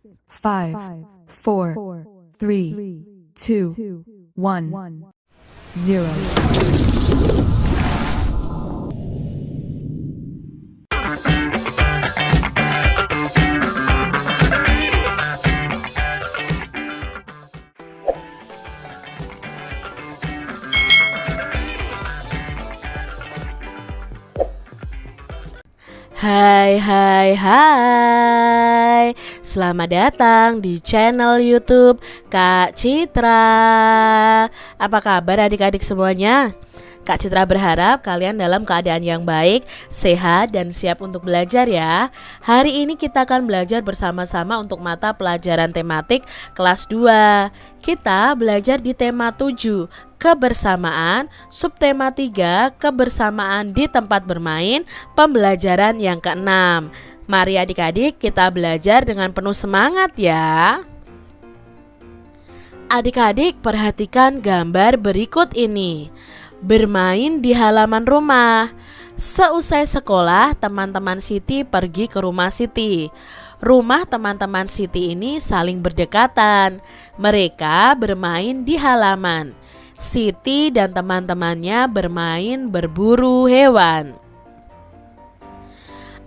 5, 4, 3, 2, 1, 0. Hai, selamat datang di channel YouTube Kak Citra. Apa kabar adik-adik semuanya? Kak Citra berharap kalian dalam keadaan yang baik, sehat, dan siap untuk belajar ya. Hari ini kita akan belajar bersama-sama untuk mata pelajaran tematik kelas 2. Kita belajar di tema 7, kebersamaan, subtema 3, kebersamaan di tempat bermain, pembelajaran yang ke-6. Mari adik-adik kita belajar dengan penuh semangat ya. Adik-adik perhatikan gambar berikut ini. Bermain di halaman rumah. Seusai sekolah, teman-teman Siti pergi ke rumah Siti. Rumah teman-teman Siti ini saling berdekatan. Mereka bermain di halaman. Siti dan teman-temannya bermain berburu hewan.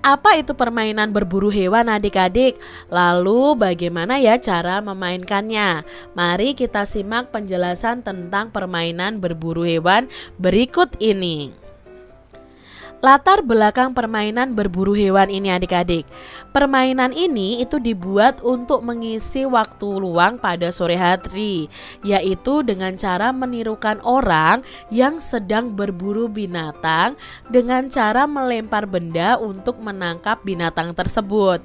Apa itu permainan berburu hewan adik-adik? Lalu bagaimana ya cara memainkannya? Mari kita simak penjelasan tentang permainan berburu hewan berikut ini. Latar belakang permainan berburu hewan ini adik-adik. Permainan ini itu dibuat untuk mengisi waktu luang pada sore hari, yaitu dengan cara menirukan orang yang sedang berburu binatang dengan cara melempar benda untuk menangkap binatang tersebut.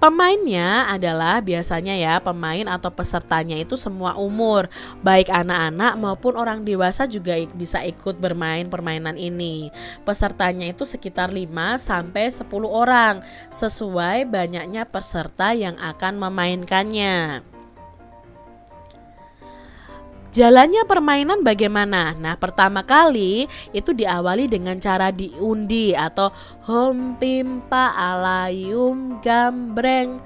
Pemainnya adalah biasanya ya pemain atau pesertanya itu semua umur, baik anak-anak maupun orang dewasa juga bisa ikut bermain permainan ini. Pesertanya itu sekitar 5-10 orang sesuai banyaknya peserta yang akan memainkannya. Jalannya permainan bagaimana? Nah, pertama kali itu diawali dengan cara diundi atau hom pimpa alayum gambreng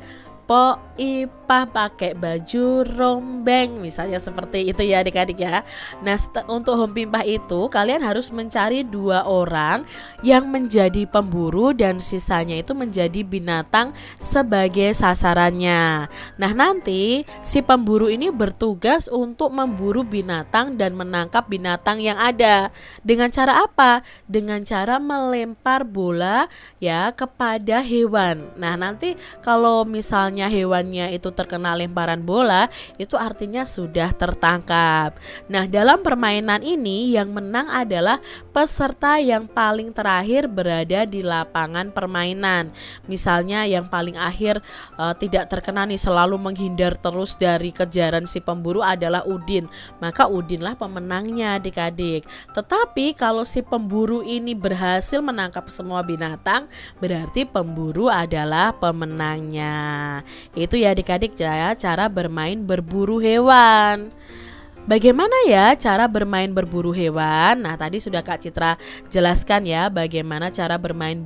po ipah pakai baju rombeng, misalnya seperti itu ya adik-adik ya. Nah, untuk hom pimpah itu kalian harus mencari 2 orang yang menjadi pemburu dan sisanya itu menjadi binatang sebagai sasarannya. Nah, nanti si pemburu ini bertugas untuk memburu binatang dan menangkap binatang yang ada. Dengan cara apa? Dengan cara melempar bola ya kepada hewan. Nah, nanti kalau misalnya hewannya itu terkena lemparan bola, itu artinya sudah tertangkap. Nah, dalam permainan ini yang menang adalah peserta yang paling terakhir berada di lapangan permainan. Misalnya yang paling akhir tidak terkena nih, selalu menghindar terus dari kejaran si pemburu adalah Udin, maka Udinlah pemenangnya adik-adik. Tetapi kalau si pemburu ini berhasil menangkap semua binatang, berarti pemburu adalah pemenangnya. Itu ya adik-adik ya cara bermain berburu hewan. Bagaimana ya cara bermain berburu hewan? Nah, tadi sudah Kak Citra jelaskan ya bagaimana cara bermain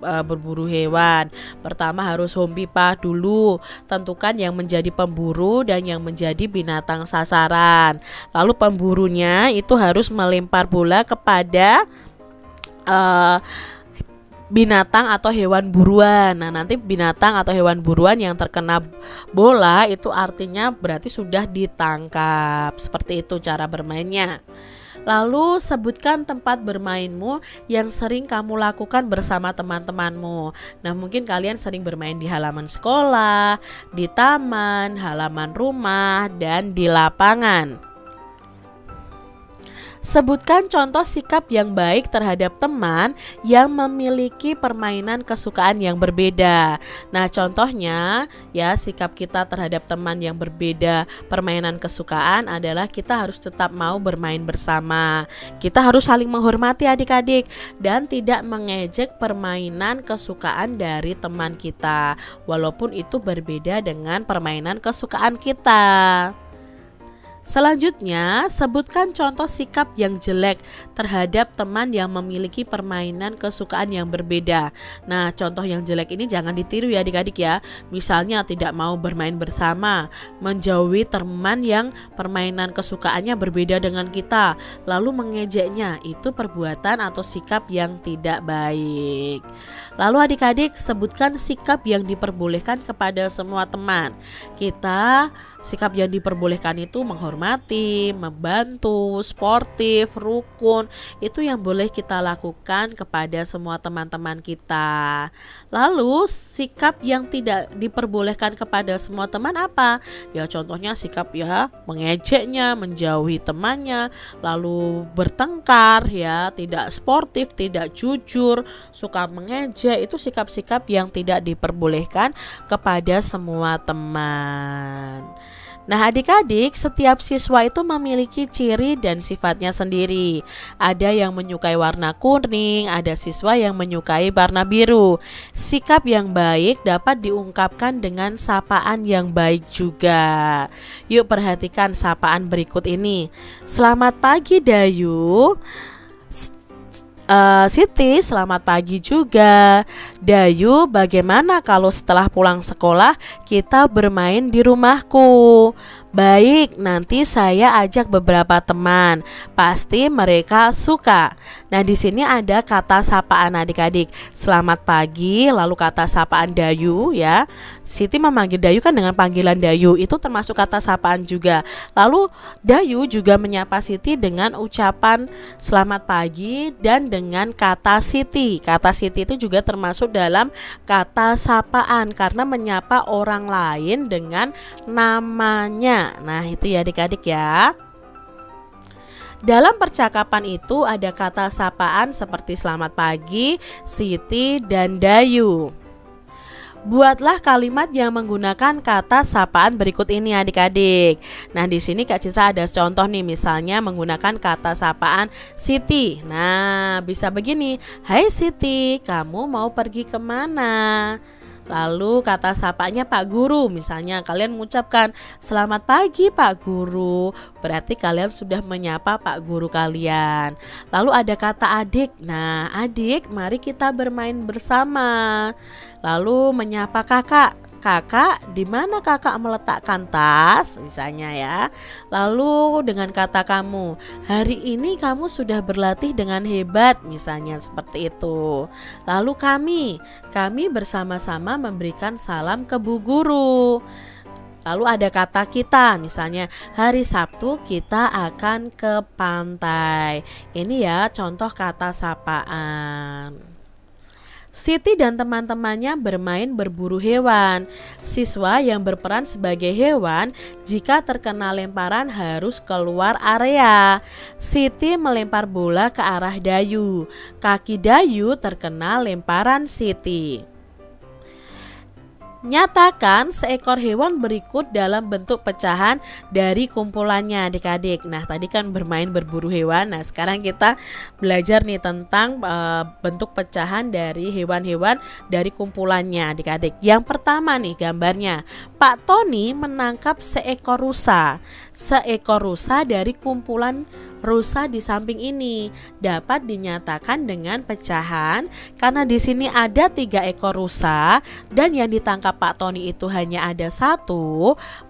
berburu hewan. Pertama harus hom pipah dulu, tentukan yang menjadi pemburu dan yang menjadi binatang sasaran. Lalu pemburunya itu harus melempar bola kepada binatang atau hewan buruan. Nah, nanti binatang atau hewan buruan yang terkena bola itu artinya berarti sudah ditangkap. Seperti itu cara bermainnya. Lalu sebutkan tempat bermainmu yang sering kamu lakukan bersama teman-temanmu. Nah, mungkin kalian sering bermain di halaman sekolah, di taman, halaman rumah, dan di lapangan. Sebutkan contoh sikap yang baik terhadap teman yang memiliki permainan kesukaan yang berbeda. Nah, contohnya ya sikap kita terhadap teman yang berbeda permainan kesukaan adalah kita harus tetap mau bermain bersama. Kita harus saling menghormati adik-adik dan tidak mengejek permainan kesukaan dari teman kita, walaupun itu berbeda dengan permainan kesukaan kita. Selanjutnya, sebutkan contoh sikap yang jelek terhadap teman yang memiliki permainan kesukaan yang berbeda. Nah, contoh yang jelek ini jangan ditiru ya adik-adik ya. Misalnya tidak mau bermain bersama, menjauhi teman yang permainan kesukaannya berbeda dengan kita, lalu mengejeknya. Itu perbuatan atau sikap yang tidak baik. Lalu adik-adik sebutkan sikap yang diperbolehkan kepada semua teman. Sikap yang diperbolehkan itu menghormati, membantu, sportif, rukun. Itu yang boleh kita lakukan kepada semua teman-teman kita. Lalu sikap yang tidak diperbolehkan kepada semua teman apa? Ya contohnya sikap ya mengejeknya, menjauhi temannya, lalu bertengkar ya, tidak sportif, tidak jujur, suka mengejek. Itu sikap-sikap yang tidak diperbolehkan kepada semua teman. Nah adik-adik, setiap siswa itu memiliki ciri dan sifatnya sendiri. Ada yang menyukai warna kuning, ada siswa yang menyukai warna biru. Sikap yang baik dapat diungkapkan dengan sapaan yang baik juga. Yuk perhatikan sapaan berikut ini. Selamat pagi Dayu. Siti, selamat pagi juga. Dayu, bagaimana kalau setelah pulang sekolah kita bermain di rumahku? Baik, nanti saya ajak beberapa teman. Pasti mereka suka. Nah, di sini ada kata sapaan adik-adik. Selamat pagi, lalu kata sapaan Dayu ya. Siti memanggil Dayu kan dengan panggilan Dayu. Itu termasuk kata sapaan juga. Lalu Dayu juga menyapa Siti dengan ucapan selamat pagi dan dengan kata Siti. Kata Siti itu juga termasuk dalam kata sapaan karena menyapa orang lain dengan namanya. Nah itu ya adik-adik ya. Dalam percakapan itu ada kata sapaan seperti selamat pagi, Siti, dan Dayu. Buatlah kalimat yang menggunakan kata sapaan berikut ini adik-adik. Nah di sini Kak Citra ada contoh nih, misalnya menggunakan kata sapaan Siti. Nah bisa begini, hai Siti, kamu mau pergi kemana? Lalu kata sapanya Pak Guru, misalnya kalian mengucapkan selamat pagi Pak Guru, berarti kalian sudah menyapa Pak Guru kalian. Lalu ada kata adik, nah adik mari kita bermain bersama. Lalu menyapa kakak, kakak di mana kakak meletakkan tas misalnya ya. Lalu dengan kata kamu, hari ini kamu sudah berlatih dengan hebat misalnya seperti itu. Lalu kami bersama-sama memberikan salam ke Bu Guru. Lalu ada kata kita, misalnya hari Sabtu kita akan ke pantai. Ini ya contoh kata sapaan. Siti dan teman-temannya bermain berburu hewan. Siswa yang berperan sebagai hewan jika terkena lemparan harus keluar area. Siti melempar bola ke arah Dayu. Kaki Dayu terkena lemparan Siti. Nyatakan seekor hewan berikut dalam bentuk pecahan dari kumpulannya adik-adik. Nah tadi kan bermain berburu hewan. Nah sekarang kita belajar nih tentang bentuk pecahan dari hewan-hewan dari kumpulannya adik-adik. Yang pertama nih gambarnya, Pak Tony menangkap seekor rusa. Seekor rusa dari kumpulan rusa di samping ini dapat dinyatakan dengan pecahan karena di sini ada 3 ekor rusa dan yang ditangkap Pak Tony itu hanya ada 1,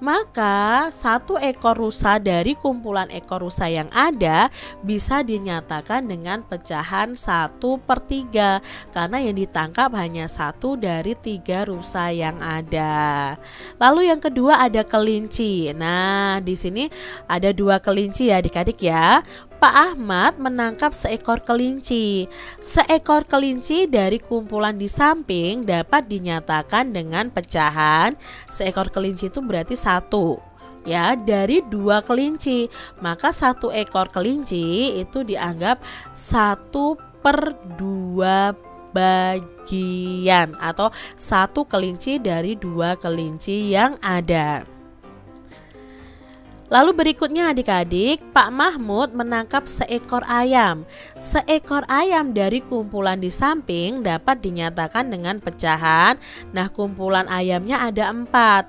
maka 1 ekor rusa dari kumpulan ekor rusa yang ada bisa dinyatakan dengan pecahan 1/3 karena yang ditangkap hanya 1 dari 3 rusa yang ada. Lalu yang kedua ada kelinci. Nah di sini ada 2 kelinci ya adik-adik ya. Pak Ahmad menangkap seekor kelinci. Seekor kelinci dari kumpulan di samping dapat dinyatakan dengan pecahan. Seekor kelinci itu berarti 1 ya dari 2 kelinci. Maka 1 ekor kelinci itu dianggap 1/2 bagian atau 1 kelinci dari 2 kelinci yang ada. Lalu berikutnya adik-adik, Pak Mahmud menangkap seekor ayam. Seekor ayam dari kumpulan di samping dapat dinyatakan dengan pecahan. Nah, kumpulan ayamnya ada 4.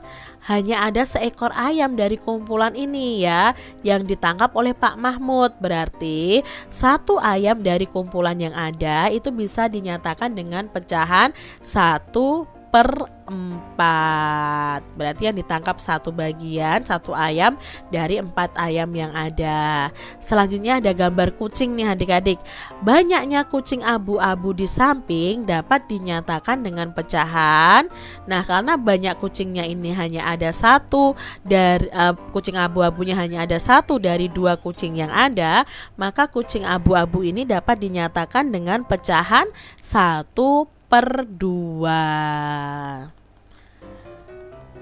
Hanya ada seekor ayam dari kumpulan ini ya yang ditangkap oleh Pak Mahmud. Berarti satu ayam dari kumpulan yang ada itu bisa dinyatakan dengan pecahan 1/4. Berarti yang ditangkap satu bagian, satu ayam dari 4 ayam yang ada. Selanjutnya ada gambar kucing nih adik-adik. Banyaknya kucing abu-abu di samping dapat dinyatakan dengan pecahan. Nah, karena banyak kucingnya ini hanya ada satu dari kucing abu-abunya hanya ada satu dari 2 kucing yang ada, maka kucing abu-abu ini dapat dinyatakan dengan pecahan 1/2.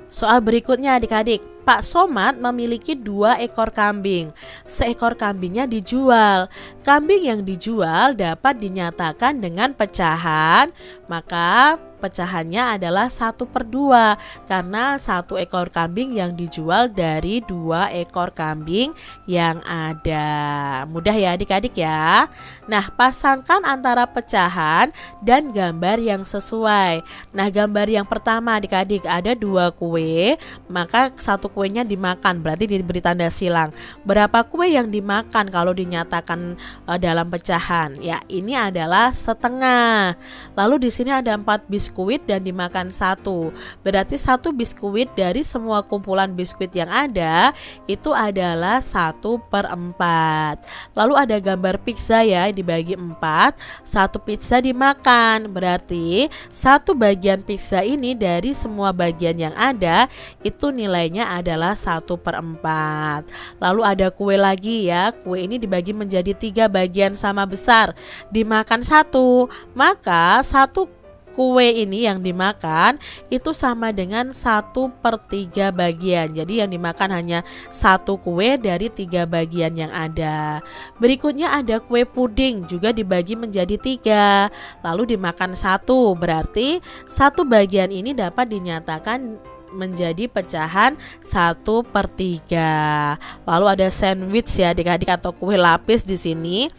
Soal berikutnya adik-adik, Pak Somad memiliki 2 ekor kambing. Seekor kambingnya dijual. Kambing yang dijual dapat dinyatakan dengan pecahan, maka pecahannya adalah 1/2 karena 1 ekor kambing yang dijual dari 2 ekor kambing yang ada. Mudah ya adik-adik ya. Nah, pasangkan antara pecahan dan gambar yang sesuai. Nah, gambar yang pertama adik-adik ada 2 kue, maka 1 kuenya dimakan, berarti diberi tanda silang. Berapa kue yang dimakan kalau dinyatakan dalam pecahan? Ya, ini adalah setengah. Lalu di sini ada 4 biskuit dan dimakan 1. Berarti 1 biskuit dari semua kumpulan biskuit yang ada itu adalah 1/4. Lalu ada gambar pizza ya, dibagi 4, 1 pizza dimakan. Berarti 1 bagian pizza ini dari semua bagian yang ada itu nilainya adalah 1/4. Lalu ada kue lagi ya. Kue ini dibagi menjadi 3 bagian sama besar, dimakan 1. Maka 1 kue ini yang dimakan itu sama dengan 1/3 bagian. Jadi yang dimakan hanya 1 kue dari 3 bagian yang ada. Berikutnya ada kue puding, juga dibagi menjadi 3, lalu dimakan 1. Berarti 1 bagian ini dapat dinyatakan menjadi pecahan 1/3. Lalu ada sandwich ya adik-adik atau kue lapis di sini.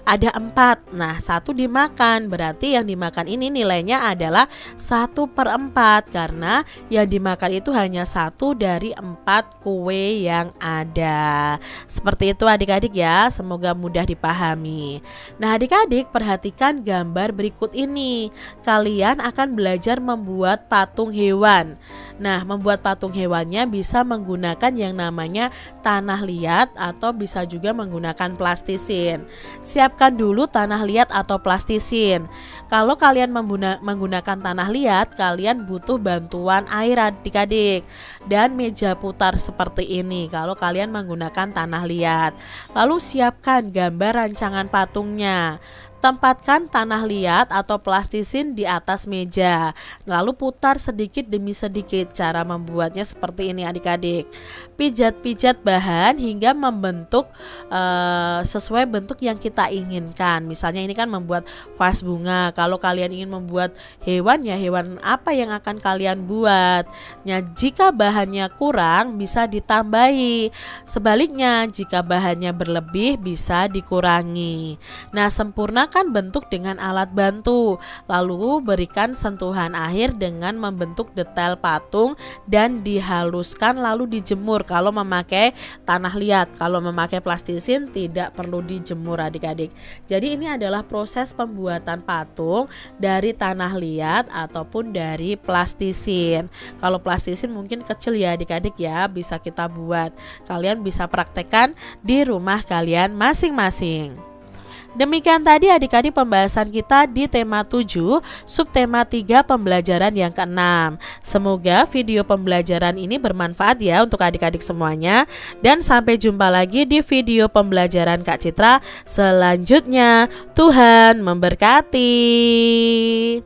Ada 4. Nah, 1 dimakan, berarti yang dimakan ini nilainya adalah 1/4 karena yang dimakan itu hanya 1 dari 4 kue yang ada. Seperti itu adik-adik ya, semoga mudah dipahami. Nah, adik-adik perhatikan gambar berikut ini. Kalian akan belajar membuat patung hewan. Nah, membuat patung hewannya bisa menggunakan yang namanya tanah liat atau bisa juga menggunakan plastisin. Siapkan dulu tanah liat atau plastisin. Kalau kalian menggunakan tanah liat, kalian butuh bantuan air adik-adik dan meja putar seperti ini kalau kalian menggunakan tanah liat. Lalu siapkan gambar rancangan patungnya. Tempatkan tanah liat atau plastisin di atas meja. Lalu putar sedikit demi sedikit. Cara membuatnya seperti ini adik-adik. Pijat-pijat bahan hingga membentuk sesuai bentuk yang kita inginkan. Misalnya ini kan membuat vas bunga. Kalau kalian ingin membuat hewan, ya hewan apa yang akan kalian buat. Nah, jika bahannya kurang bisa ditambahi. Sebaliknya jika bahannya berlebih bisa dikurangi. Nah, sempurnakan bentuk dengan alat bantu. Lalu berikan sentuhan akhir dengan membentuk detail patung dan dihaluskan lalu dijemur kalau memakai tanah liat. Kalau memakai plastisin tidak perlu dijemur adik-adik. Jadi ini adalah proses pembuatan patung dari tanah liat ataupun dari plastisin. Kalau plastisin mungkin kecil ya adik-adik ya, bisa kita buat. Kalian bisa praktekkan di rumah kalian masing-masing. Demikian tadi adik-adik pembahasan kita di tema 7, subtema 3 pembelajaran yang ke-6. Semoga video pembelajaran ini bermanfaat ya untuk adik-adik semuanya. Dan sampai jumpa lagi di video pembelajaran Kak Citra selanjutnya. Tuhan memberkati.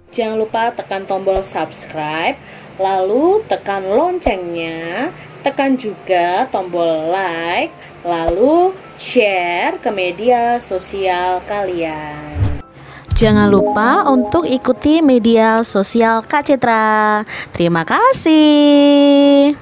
Jangan lupa tekan tombol subscribe, lalu tekan loncengnya, tekan juga tombol like, lalu share ke media sosial kalian. Jangan lupa untuk ikuti media sosial Kak Citra. Terima kasih.